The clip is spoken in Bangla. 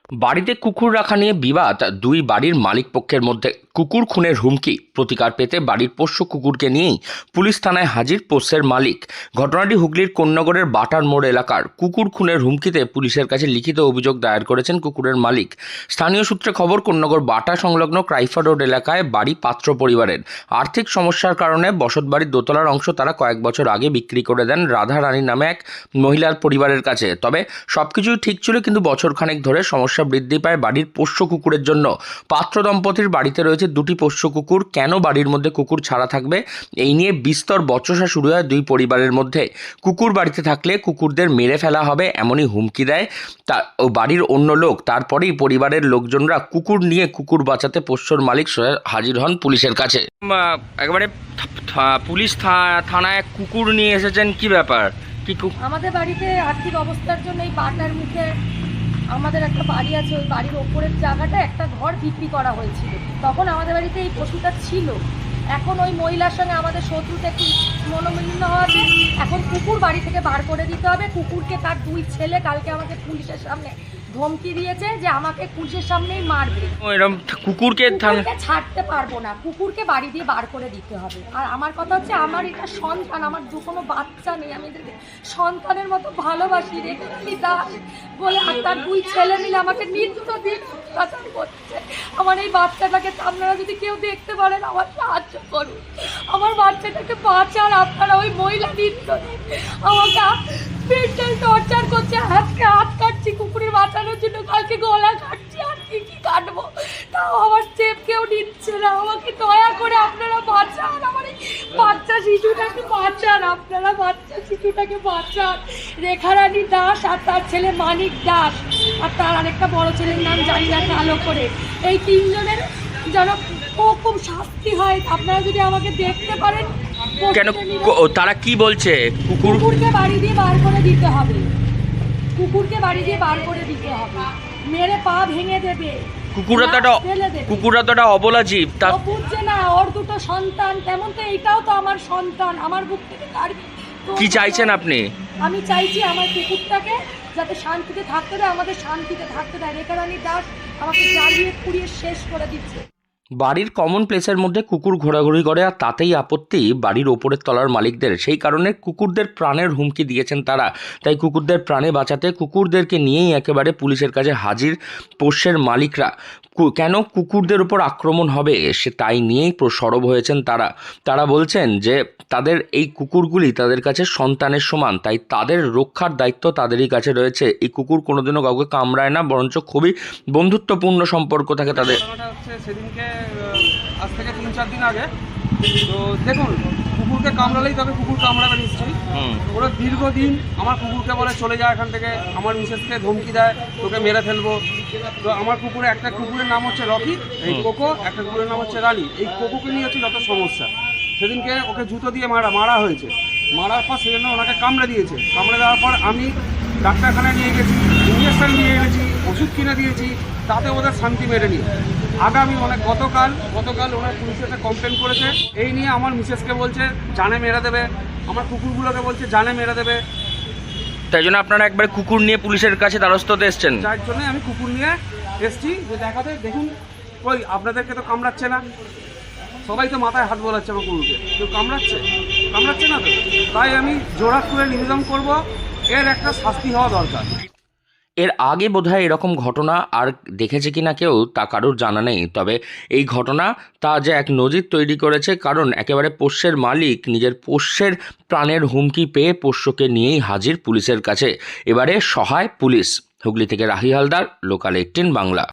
বাড়িতে কুকুর রাখা নিয়ে বিবাদ দুই বাড়ির মালিক পক্ষের মধ্যে। কুকুর খুনের হুমকি, প্রতিকার পেতে বাড়ির পোষ্য কুকুরকে নিয়েই পুলিশ থানায় হাজির পোষ্যের মালিক। ঘটনাটি হুগলির কোন্নগরের বাটার মোড় এলাকার। কুকুর খুনের হুমকিতে পুলিশের কাছে লিখিত অভিযোগ দায়ের করেছেন কুকুরের মালিক। স্থানীয় সূত্রে খবর, কোন্নগর বাটা সংলগ্ন ক্রাইফা রোড এলাকায় বাড়ি পাত্র পরিবারের। আর্থিক সমস্যার কারণে বসতবাড়ির দোতলার অংশ তারা কয়েক বছর আগে বিক্রি করে দেন রাধা রানী নামে এক মহিলার পরিবারের কাছে। তবে সবকিছুই ঠিক ছিল, কিন্তু বছরখানেক ধরে সমস্যা বৃদ্ধি পায় বাড়ির পোষ্য কুকুরের জন্য। পাত্র দম্পতির বাড়িতে রয়েছে দুটি পোষ্য কুকুর। কেন বাড়ির মধ্যে কুকুর ছাড়া থাকবে, এই নিয়ে বিস্তর বচসা শুরু হয় দুই পরিবারের মধ্যে। কুকুর বাড়িতে থাকলে কুকুরদের মেরে ফেলা হবে এমনই হুমকি দেয় ও বাড়ির অন্য লোক। তারপরেই পরিবারের লোকজনরা কুকুর নিয়ে কুকুর বাঁচাতে পোষ্যর মালিক হাজির হন পুলিশের কাছে। একেবারে পুলিশ থানায় কুকুর নিয়ে এসেছেন, কি ব্যাপার? কি আমাদের বাড়িতে আর্থিক অবস্থার জন্য এই বাটার মুখে আমাদের একটা বাড়ি আছে, ওই বাড়ির ওপরের জায়গাটা একটা ঘর বিক্রি করা হয়েছিল। তখন আমাদের বাড়িতে এই পশুটা ছিল। এখন ওই মহিলার সঙ্গে আমাদের শত্রুতা একটু মনোমালিন্য হওয়াতে এখন কুকুর বাড়ি থেকে বার করে দিতে হবে। কুকুরকে তার দুই ছেলে কালকে আমাকে পুলিশের সামনে ধমকি দিয়েছে যে আমাকে পুলিশের সামনেই মারবে। কুকুরকে ছাড়তে পারবো না, কুকুরকে বাড়ি দিয়ে বার করে দিতে হবে। আর আমার কথা হচ্ছে, আমার এটা সন্তান, আমার কোনো বাচ্চা নেই, আমি এদেরকে সন্তানের মতো ভালোবাসি। রেখে দাস বলে আর তার দুই ছেলে মিলে আমাকে নিত্যদিন অত্যাচার করছে। আমার এই বাচ্চাটাকে আপনারা যদি কেউ দেখতে পারেন আমার সাহায্য করুন, আমার বাচ্চাটাকে বাঁচান আপনারা। ওই মহিলা নিত্যদিন আমাকে মেন্টাল টর্চার করছে। আজকে হাত কাটছি কুকুরের বাঁচানোর জন্য, কালকে গলা কাটছি, আর কি কাটবো, তাও আমার চেপ কেউ নিচ্ছে না। আমাকে দয়া করে আপনারা বাঁচান, আমার এই বাচ্চা শিশুটাকে বাঁচান, আপনারা বাচ্চা শিশুটাকে বাঁচান। রেখারানী দাস আর তার ছেলে মানিক দাস, আর তার আরেকটা বড় ছেলের নাম জানি না, কালো করে। এই তিনজনের যেন খুব শাস্তি হয়। আপনারা যদি আমাকে দেখতে পারেন। কেন তারা কি বলছে? কুকুরকে বাড়ি দিয়ে বার করে দিতে হবে, কুকুরকে বাড়ি দিয়ে বার করে দিতে হবে, মেরে পা ভেঙে দেবে। কুকুররা তো একটা অবলা জীব, তা বুঝছে না। ওর দুটো সন্তান, তেমন তো এটাও তো আমার সন্তান, আমার বুক থেকে কাটবে। কি চাইছেন আপনি? আমি চাইছি আমার কুকুরটাকে যাতে শান্তিতে থাকতে দেয়, আমাদের শান্তিতে থাকতে দেয়। রেখারানী দাস আমাকে জ্বালিয়ে পুড়িয়ে শেষ করে দিচ্ছে। বাড়ির কমন প্লেসের মধ্যে কুকুর ঘোরাঘুরি করে, আর তাতেই আপত্তি বাড়ির ওপরের তলার মালিকদের। সেই কারণে কুকুরদের প্রাণের হুমকি দিয়েছেন তারা। তাই কুকুরদের প্রাণে বাঁচাতে কুকুরদেরকে নিয়েই একেবারে পুলিশের কাছে হাজির পোষ্যের মালিকরা। কেন কুকুরদের উপর আক্রমণ হবে সে তাই নিয়েই সরব হয়েছেন তারা। তারা বলছেন যে তাদের এই কুকুরগুলি তাদের কাছে সন্তানের সমান, তাই তাদের রক্ষার দায়িত্ব তাদেরই কাছে রয়েছে। এই কুকুর কোনোদিনও কাউকে কামড়ায় না, বরঞ্চ খুবই বন্ধুত্বপূর্ণ সম্পর্ক থাকে তাদের। সেদিনকে আজ থেকে 3-4 দিন আগে তো দেখুন, কুকুরকে কামড়ালেই তবে কুকুর কামড়াবে নিশ্চয়ই। ওরা দীর্ঘদিন আমার কুকুরকে বলে চলে যায় এখান থেকে, আমার মিসেসকে ধমকি দেয় তোকে মেরে ফেলবো। তো আমার কুকুরে, একটা কুকুরের নাম হচ্ছে রকি, এই কোকো, একটা কুকুরের নাম হচ্ছে রানী। এই কোকোকে নিয়ে হচ্ছে যত সমস্যা। সেদিনকে ওকে জুতো দিয়ে মারা হয়েছে। মারার পর সেজন্য ওনাকে কামড়ে দিয়েছে। কামড়ে দেওয়ার পর আমি ডাক্তারখানায় নিয়ে গেছি, ইঞ্জেকশন নিয়ে গেছি, ওষুধ কিনে দিয়েছি, তাতে ওদের শান্তি মেরেনি। আগামী গতকাল ওনার পুলিশের সাথে কমপ্লেন করেছে। এই নিয়ে আমার মিসেসকে বলছে জানে মেরে দেবে, আমার কুকুরগুলোকে বলছে জানে মেরে দেবে। তাই জন্য আপনারা একবার কুকুর নিয়ে পুলিশের কাছে দ্বারস্থ হতে এসছেন। যার জন্য আমি কুকুর নিয়ে এসছি যে দেখাতে, দেখুন ওই আপনাদেরকে তো কামড়াচ্ছে না, সবাই তো মাথায় হাত বোলাচ্ছে আমার কুকুরকে, কেউ কামড়াচ্ছে না তো। তাই আমি জোড়া করে নিবেদন করব, এর একটা শাস্তি হওয়া দরকার। এর আগে বোধহয় এরকম ঘটনা আর দেখেছে কিনা কেউ তা কারোর জানা নেই। তবে এই ঘটনা তা যে এক নজির তৈরি করেছে, কারণ একেবারে পোষ্যের মালিক নিজের পোষ্যের প্রাণের হুমকি পেয়ে পোষ্যকে নিয়েই হাজির পুলিশের কাছে। এবারে সহায় পুলিশ। হুগলি থেকে রাহি হালদার, লোকাল 18 বাংলা।